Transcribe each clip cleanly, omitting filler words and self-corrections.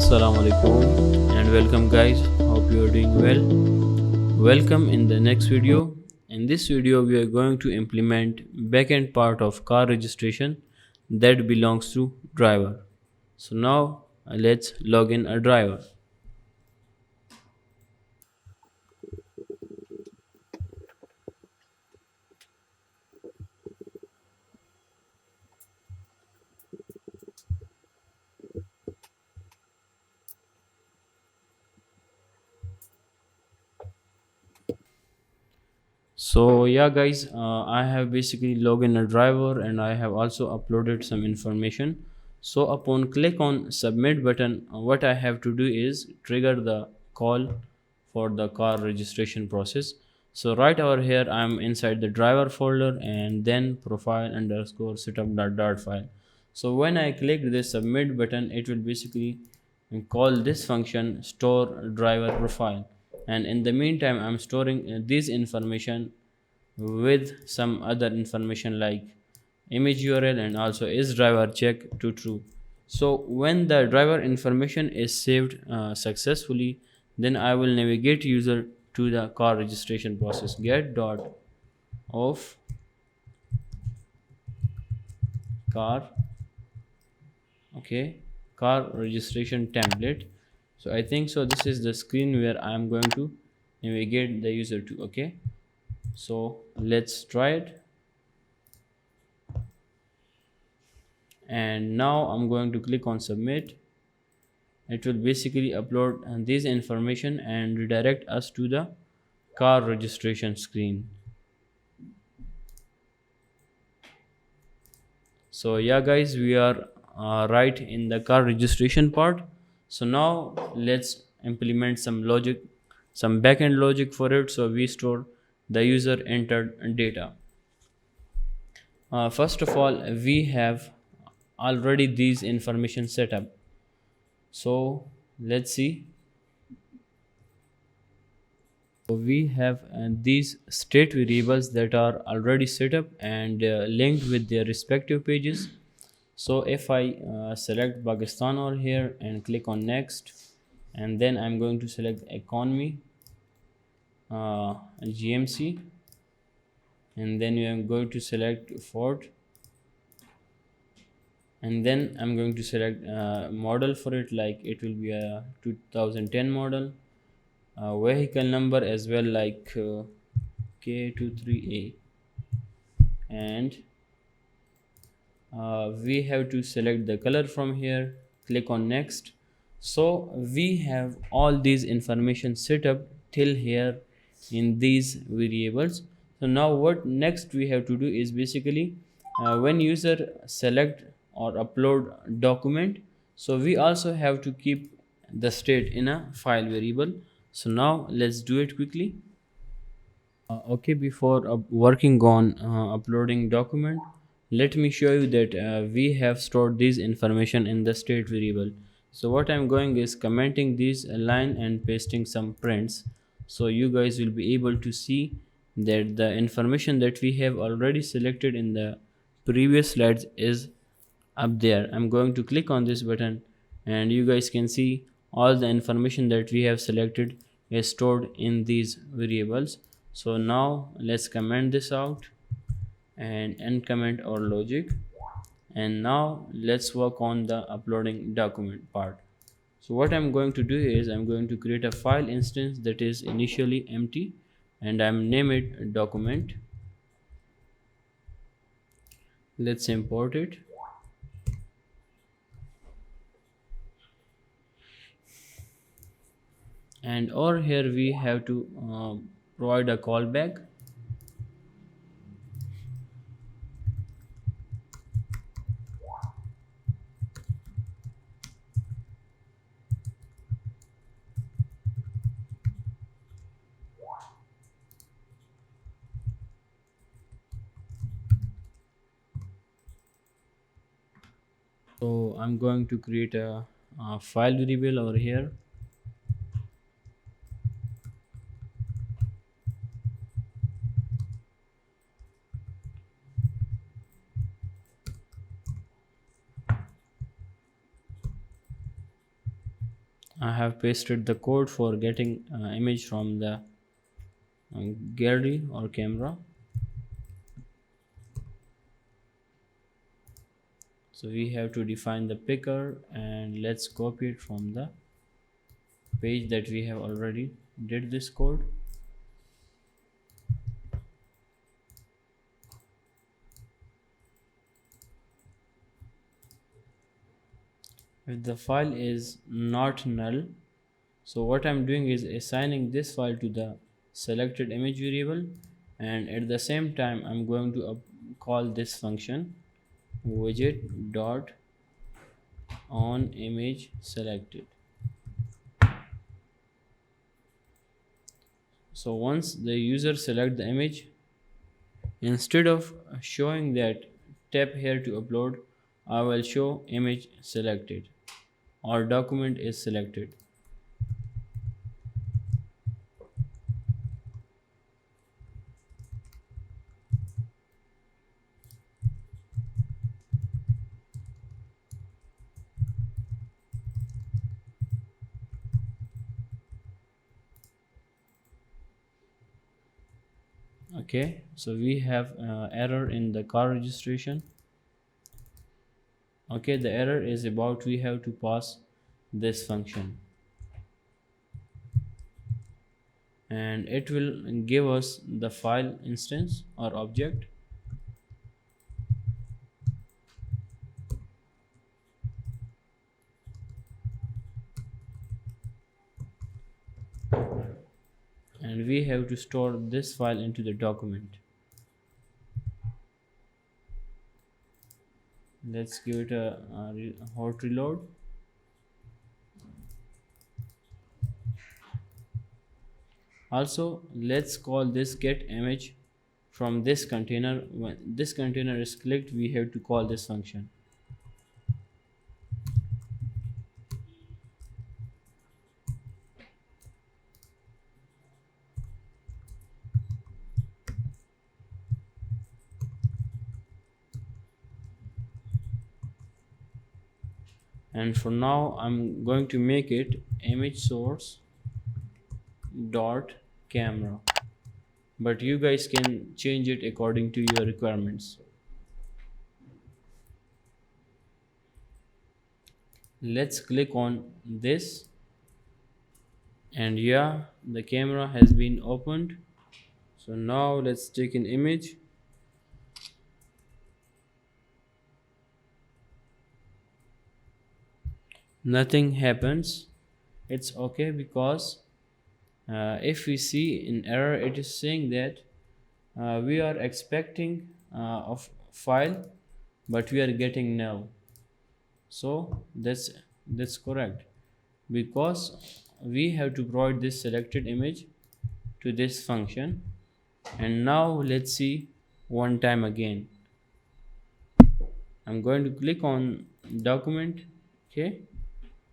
Assalamu alaikum and welcome guys. Hope you are doing well. Welcome in the next video. In this video we are going to implement backend part of car registration that belongs to driver. So now let's log in a driver. So yeah guys, I have basically logged in a driver and I have also uploaded some information. So upon click on submit button, what I have to do is trigger the call for the car registration process. So right over here I'm inside the driver folder and then profile underscore setup dot file. So when I click this submit button, it will basically call this function store driver profile, and in the meantime I'm storing this information with some other information like image URL and also is driver check to true. So when the driver information is saved successfully, then I will navigate user to the car registration process get dot of car, okay, car registration template. So I think so this is the screen where I am going to navigate the user to. Okay, so let's try it. And now I'm going to click on submit. It will basically upload this information and redirect us to the car registration screen. So yeah guys, we are right in the car registration part. So now let's implement some logic, some backend logic for it. So we store the user entered data. First of all, we have already these information set up. So let's see. So we have these state variables that are already set up and linked with their respective pages. So if I select Pakistan over here and click on next, and then I'm going to select economy, GMC, and then I'm going to select Ford, and then I'm going to select model for it, like it will be a 2010 model, vehicle number as well, like K23A, and we have to select the color from here, click on next. So we have all these information set up till here in these variables. So now what next we have to do is basically when user select or upload document, so we also have to keep the state in a file variable. So now let's do it quickly. Okay, before working on uploading document, let me show you that we have stored this information in the state variable. So what I'm going is commenting this line and pasting some prints, so you guys will be able to see that the information that we have already selected in the previous slides is up there. I'm going to click on this button and you guys can see all the information that we have selected is stored in these variables. So now let's comment this out and uncomment our logic, and now let's work on the uploading document part. So what I'm going to do is I'm going to create a file instance that is initially empty and I'm name it document. Let's import it. And over here we have to provide a callback. So I'm going to create a file variable over here. I have pasted the code for getting image from the gallery or camera. So we have to define the picker, and let's copy it from the page that we have already did this code. If the file is not null, so what I'm doing is assigning this file to the selected image variable, and at the same time I'm going to call this function widget dot on image selected. So once the user select the image, instead of showing that tap here to upload, I will show image selected or document is selected. Okay, so we have error in the car registration. Okay, the error is about we have to pass this function, and it will give us the file instance or object. And we have to store this file into the document. Let's give it a hot reload. Also, let's call this get image from this container. When this container is clicked, we have to call this function. And for now I'm going to make it image source dot camera, but you guys can change it according to your requirements. Let's click on this, and yeah, the camera has been opened. So now let's take an image. Nothing happens. It's okay, because if we see in error, it is saying that we are expecting a file, but we are getting null. So that's correct, because we have to provide this selected image to this function. And now let's see one time again. I'm going to click on document. Okay,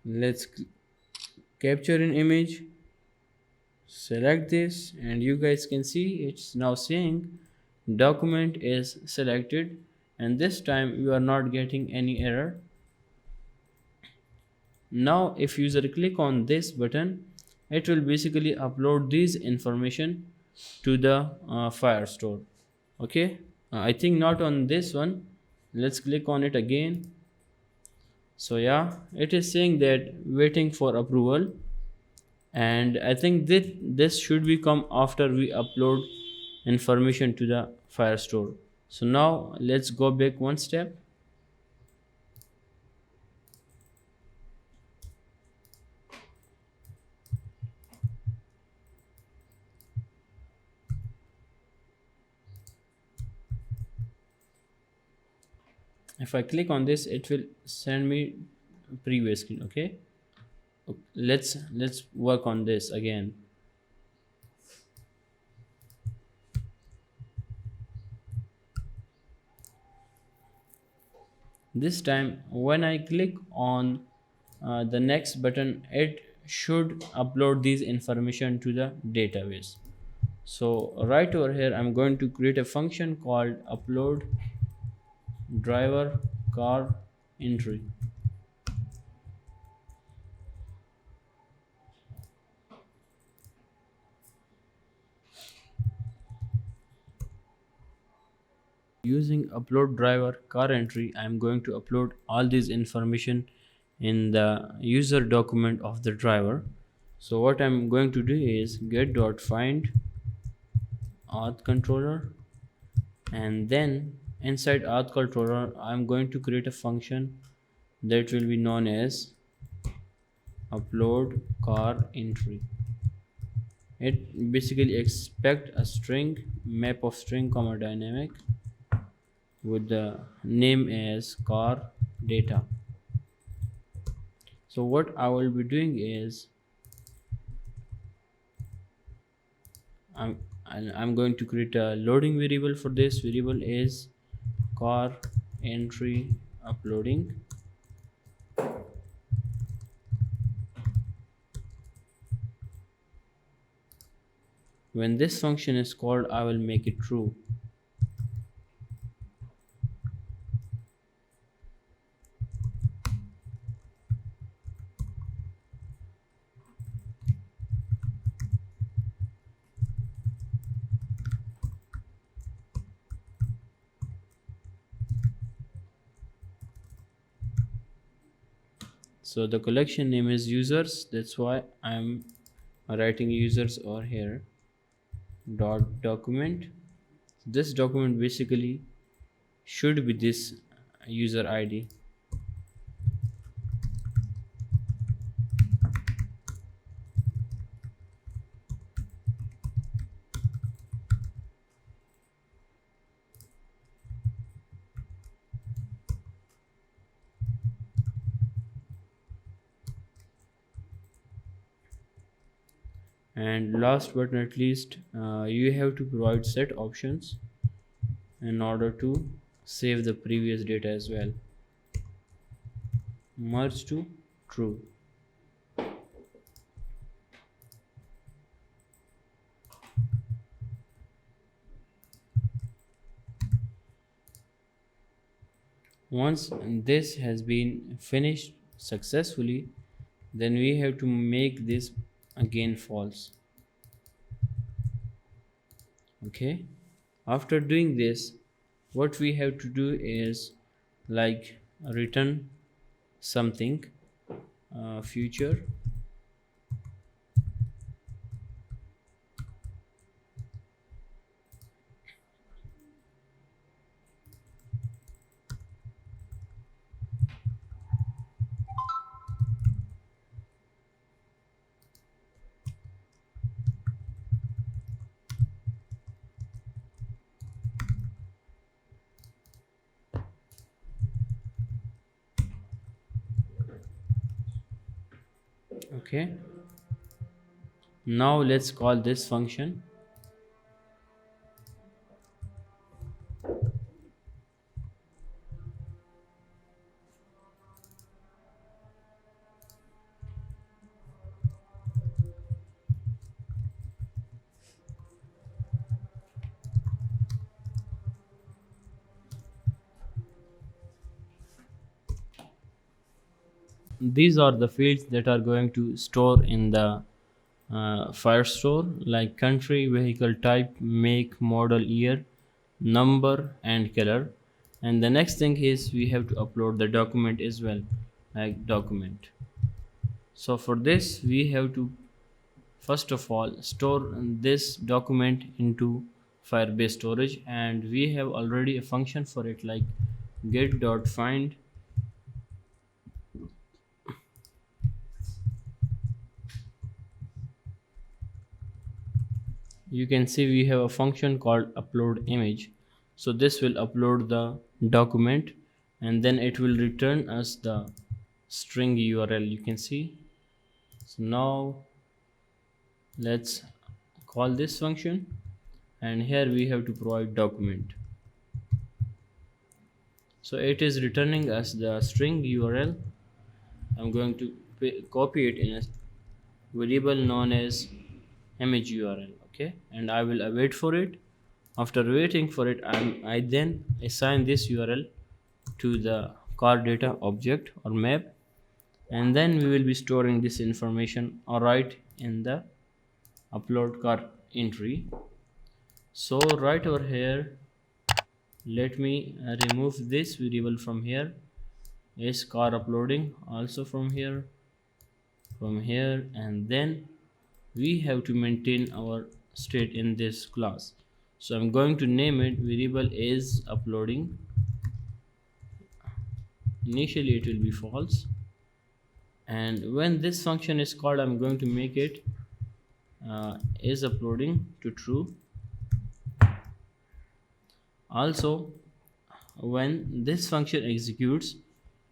let's capture an image, select this, and you guys can see it's now saying document is selected, and this time you are not getting any error. Now if user click on this button, it will basically upload this information to the Firestore. Okay, I think not on this one. Let's click on it again. So yeah, it is saying that waiting for approval, and I think this should become after we upload information to the Firestore. So now let's go back one step. If I click on this, it will send me previous screen. Okay, let's work on this again. This time when I click on the next button, it should upload this information to the database. So right over here I'm going to create a function called upload driver car entry. Using upload driver car entry, I'm going to upload all this information in the user document of the driver. So what I'm going to do is get.find auth controller, and then inside auth controller I'm going to create a function that will be known as upload car entry. It basically expect a string map of string comma dynamic with the name as car data. So what I will be doing is I'm I'm going to create a loading variable. For this variable is car entry uploading. When this function is called, I will make it true. So the collection name is users, that's why I'm writing users over here. Dot document, this document basically should be this user id. And last but not least, you have to provide set options in order to save the previous data as well. Merge to true. Once this has been finished successfully, then we have to make this again false. Okay, after doing this, what we have to do is like return something, future. Okay, now let's call this function. These are the fields that are going to store in the Firestore, like country, vehicle type, make, model, year, number, and color. And the next thing is we have to upload the document as well, like document. So for this, we have to first of all store this document into Firebase storage, and we have already a function for it like get.find. You can see we have a function called upload image. So this will upload the document, and then it will return us the string url. You can see. So now let's call this function, and here we have to provide document. So it is returning us the string url. I'm going to copy it in a variable known as image url. Okay, and I will await for it. After waiting for it, I then assign this url to the car data object or map, and then we will be storing this information right in the upload car entry. So right over here, let me remove this variable from here. Is car uploading also from here, and then we have to maintain our state in this class. So I'm going to name it variable is uploading. Initially it will be false, and when this function is called, I'm going to make it is uploading to true. Also, when this function executes,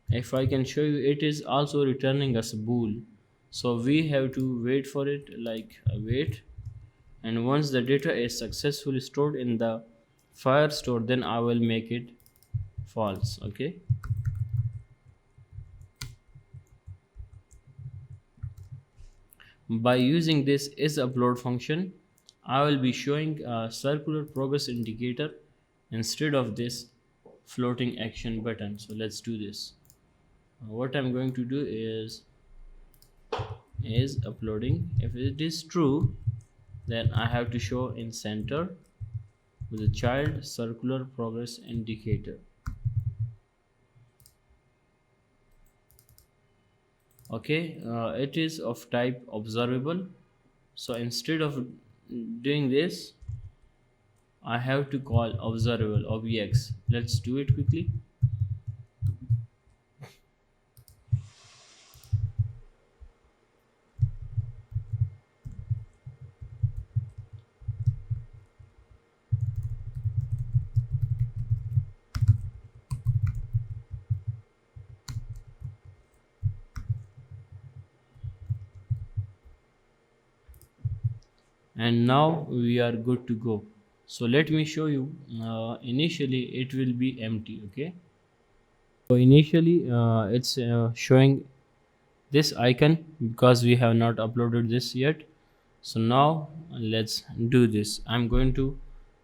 if I can show you, it is also returning us a bool. So we have to wait for it, like wait, and once the data is successfully stored in the Firestore, then I will make it false. Okay. By using this is upload function, I will be showing a circular progress indicator instead of this floating action button. So let's do this. What I'm going to do is uploading. If it is true, then I have to show in center with a child circular progress indicator. Okay, it is of type observable. So instead of doing this, I have to call observable objects. Let's do it quickly. And now we are good to go. So let me show you. Initially it will be empty. Okay, so initially it's showing this icon because we have not uploaded this yet. So now let's do this. I'm going to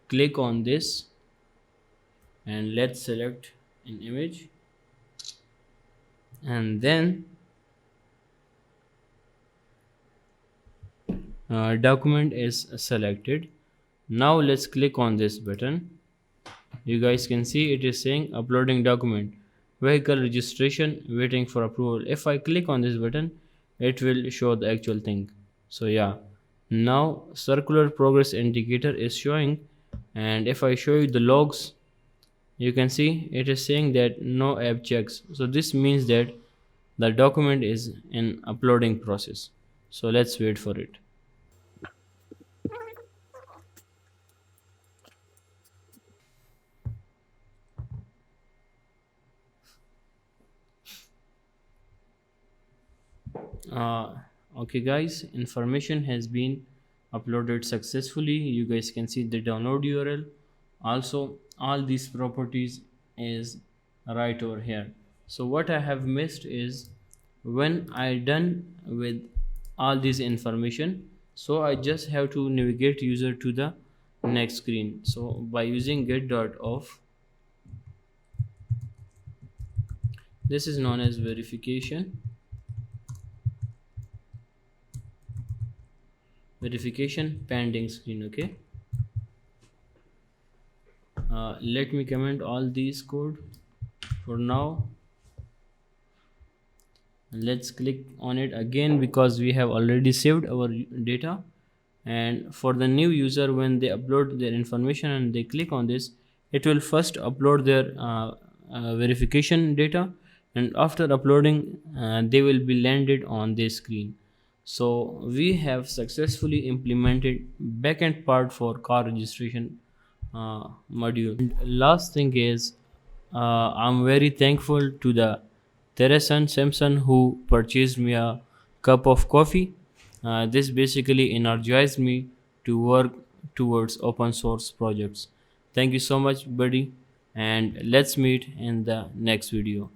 click on this and let's select an image, and then document is selected. Now let's click on this button. You guys can see it is saying uploading document, vehicle registration, waiting for approval. If I click on this button, it will show the actual thing. So yeah, now circular progress indicator is showing, and if I show you the logs, you can see it is saying that no app checks. So this means that the document is in uploading process. So let's wait for it. uh, okay guys, information has been uploaded successfully. You guys can see the download URL. Also all these properties is right over here. So what I have missed is when I done with all this information, so I just have to navigate user to the next screen. So by using get.off, this is known as verification pending screen. Okay, let me comment all these code for now. Let's click on it again because we have already saved our data. And for the new user, when they upload their information and they click on this, it will first upload their verification data, and after uploading they will be landed on this screen. So we have successfully implemented backend part for car registration module. And last thing is, I'm very thankful to the Teresan Simpson who purchased me a cup of coffee. This basically energized me to work towards open source projects. Thank you so much, buddy, and let's meet in the next video.